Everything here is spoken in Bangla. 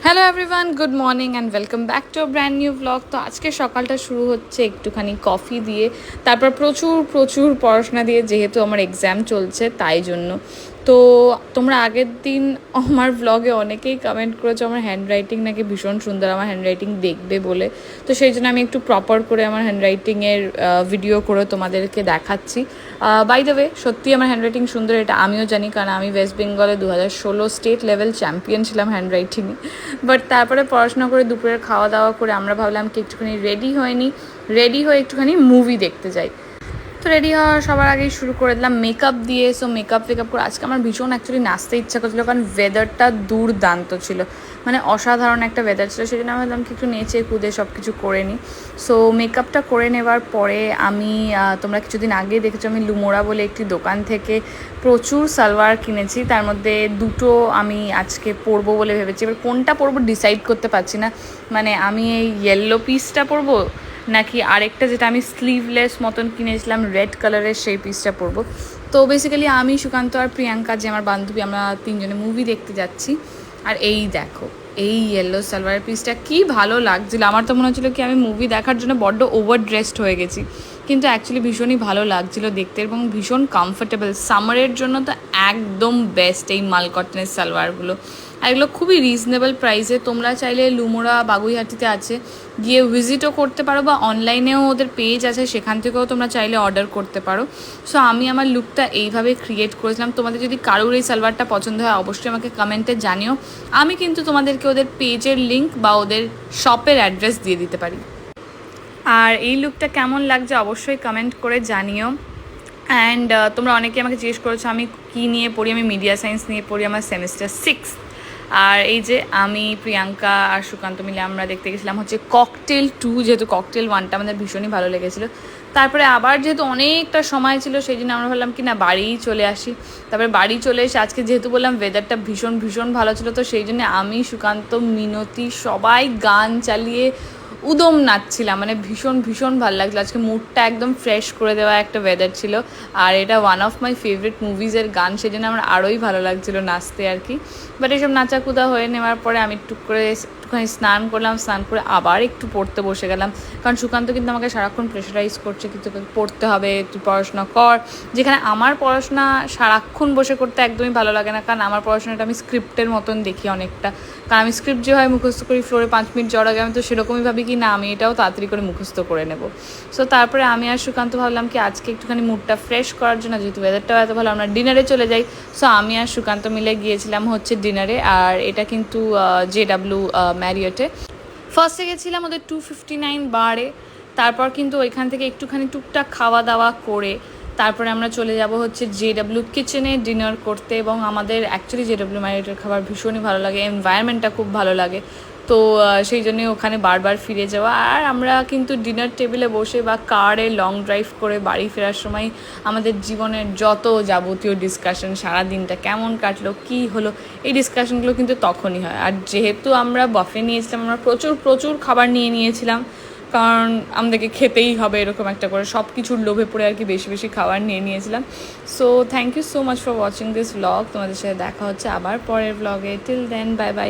Hello everyone, good morning and welcome back to a brand new blog. তো আজকে সকালটা শুরু হচ্ছে একটুখানি কফি দিয়ে, তারপর প্রচুর প্রচুর পড়াশোনা দিয়ে, যেহেতু আমার এক্সাম চলছে তাই জন্য। তো তোমরা আগের দিন আমার ব্লগে অনেকেই কমেন্ট করেছো আমার হ্যান্ডরাইটিং নাকি ভীষণ সুন্দর, আমার হ্যান্ডরাইটিং দেখবে বলে। তো সেই জন্য আমি একটু প্রপার করে আমার হ্যান্ডরাইটিংয়ের ভিডিও করে তোমাদেরকে দেখাচ্ছি। বাই দ্য ওয়ে, সত্যি আমার হ্যান্ডরাইটিং সুন্দর, এটা আমিও জানি, কারণ আমি ওয়েস্ট বেঙ্গলে 2016 স্টেট লেভেল চ্যাম্পিয়ন ছিলাম হ্যান্ডরাইটিংয়ে। বাট তারপরে পড়াশোনা করে দুপুরের খাওয়া দাওয়া করে আমরা ভাবলাম কি একটুখানি রেডি হয়ে একটুখানি মুভি দেখতে যাই। তো রেডি হওয়া সবার আগেই শুরু করে দিলাম মেকআপ দিয়ে। সো মেকআপ করে আজকে আমার ভীষণ অ্যাকচুয়ালি নাচতে ইচ্ছা করছিলো, কারণ ওয়েদারটা দুর্দান্ত ছিল, মানে অসাধারণ একটা ওয়েদার ছিল। সেই জন্য আমি ভাবলাম কি একটু নেচে কুদে সব কিছু করে নিই। সো মেকআপটা করে নেওয়ার পরে আমি তোমরা কিছুদিন আগেই দেখেছো আমি লুমোরা বলে একটি দোকান থেকে প্রচুর সালোয়ার কিনেছি। তার মধ্যে দুটো আমি আজকে পরবো বলে ভেবেছি। এবার কোনটা পরবো ডিসাইড করতে পারছি না, মানে আমি এই ইয়েলো পিসটা পরবো নাকি আরেকটা যেটা আমি স্লিভলেস মতন কিনেছিলাম রেড কালারের সেই পিসটা পরবো। তো বেসিক্যালি আমি, সুকান্ত আর প্রিয়াঙ্কা যে আমার বান্ধবী, আমরা তিনজনে মুভি দেখতে যাচ্ছি। আর এই দেখো, এই ইয়েলো সালোয়ার পিসটা কি ভালো লাগছিল। আমার তো মনে হচ্ছিলো কি আমি মুভি দেখার জন্য বড্ড ওভার ড্রেসড হয়ে গেছি, কিন্তু অ্যাকচুয়ালি ভীষণই ভালো লাগছিলো দেখতে এবং ভীষণ কমফোর্টেবল। সামারের জন্য তো একদম বেস্ট এই মাল কটনের সালোয়ারগুলো। আর এগুলো খুবই রিজনেবল প্রাইসে। তোমরা চাইলে লুমোরা বাগুইহাটিতে আছে, গিয়ে ভিজিটও করতে পারো, বা অনলাইনেও ওদের পেজ আছে, সেখান থেকেও তোমরা চাইলে অর্ডার করতে পারো। সো আমি আমার লুকটা এইভাবে ক্রিয়েট করেছিলাম। তোমাদের যদি কারোর এই সালোয়ারটা পছন্দ হয় অবশ্যই আমাকে কমেন্টে জানিও। আমি কিন্তু তোমাদেরকে ওদের পেজের লিঙ্ক বা ওদের শপের অ্যাড্রেস দিয়ে দিতে পারি। আর এই লুকটা কেমন লাগছে অবশ্যই কমেন্ট করে জানিও। অ্যান্ড তোমরা অনেকে আমাকে জিজ্ঞেস করেছো আমি কী নিয়ে পড়ি। আমি মিডিয়া সায়েন্স নিয়ে পড়ি, আমার সেমিস্টার 6। আর এই যে আমি, প্রিয়াঙ্কা আর সুকান্ত মিলে আমরা দেখতে গেছিলাম হচ্ছে ককটেল 2, যেহেতু ককটেল 1টা আমাদের ভীষণই ভালো লেগেছিলো। তারপরে আবার যেহেতু অনেকটা সময় ছিল সেই জন্য আমরা ভাবলাম কি না বাড়িই চলে আসি। তারপরে বাড়ি চলে এসে আজকে যেহেতু বললাম ওয়েদারটা ভীষণ ভীষণ ভালো ছিল, তো সেই জন্য আমি, সুকান্ত, মিনতি সবাই গান চালিয়ে উদম নাচছিলাম, মানে ভীষণ ভীষণ ভালো লাগছিলো। আজকে মুডটা একদম ফ্রেশ করে দেওয়া একটা ওয়েদার ছিল। আর এটা ওয়ান অফ মাই ফেভারিট মুভিজের গান, সেই জন্য আমার আরোই ভালো লাগছিলো নাচতে আর কি। বাট এইসব নাচাকুদা হয়ে নেওয়ার পরে আমি একটুখানি স্নান করলাম, স্নান করে আবার একটু পড়তে বসে গেলাম। কারণ সুকান্ত কিন্তু আমাকে সারাক্ষণ প্রেশারাইজ করছে, কিন্তু পড়তে হবে, তুই পড়াশোনা কর। যেখানে আমার পড়াশোনা সারাক্ষণ বসে করতে একদমই ভালো লাগে না, কারণ আমার পড়াশোনাটা আমি স্ক্রিপ্টের মতন দেখি অনেকটা। কারণ আমি স্ক্রিপ্ট যে হয় মুখস্থ করি ফ্লোরে 5 মিনিট যাওয়ার আগে, আমি তো সেরকমই ভাবি কি না আমি এটাও তাড়াতাড়ি করে মুখস্থ করে নেব। সো তারপরে আমি আর সুকান্ত ভাবলাম কি আজকে একটুখানি মুডটা ফ্রেশ করার জন্য, যেহেতু ওয়েদারটাও এত ভালো, আমরা ডিনারে চলে যাই। সো আমি আর সুকান্ত মিলে গিয়েছিলাম হচ্ছে ডিনারে। আর এটা কিন্তু JW ম্যারিয়টে। ফার্স্টে গেছিলাম ওদের 259 বারে। তারপর কিন্তু ওইখান থেকে একটুখানি টুকটাক খাওয়া দাওয়া করে তারপরে আমরা চলে যাব হচ্ছে JW কিচেনে ডিনার করতে। এবং আমাদের অ্যাকচুয়ালি JW ম্যারিয়টের খাবার ভীষণই ভালো লাগে, এনভায়রনমেন্টটা খুব ভালো লাগে। তো সেই জন্যই ওখানে বারবার ফিরে যাওয়া। আর আমরা কিন্তু ডিনার টেবিলে বসে বা কারে লং ড্রাইভ করে বাড়ি ফেরার সময় আমাদের জীবনের যত যাবতীয় ডিসকাশন, সারা দিনটা কেমন কাটলো, কী হলো, এই ডিসকাশনগুলো কিন্তু তখনই হয়। আর যেহেতু আমরা বাফে নিয়েছিলাম, আমরা প্রচুর প্রচুর খাবার নিয়েছিলাম, কারণ আমাদেরকে খেতেই হবে এরকম একটা করে সব কিছুর লোভে পড়ে আর কি বেশি বেশি খাবার নিয়েছিলাম। So thank you so much for watching this blog. তোমাদের সাথে দেখা হচ্ছে আবার পরের ব্লগে। Till then, bye by.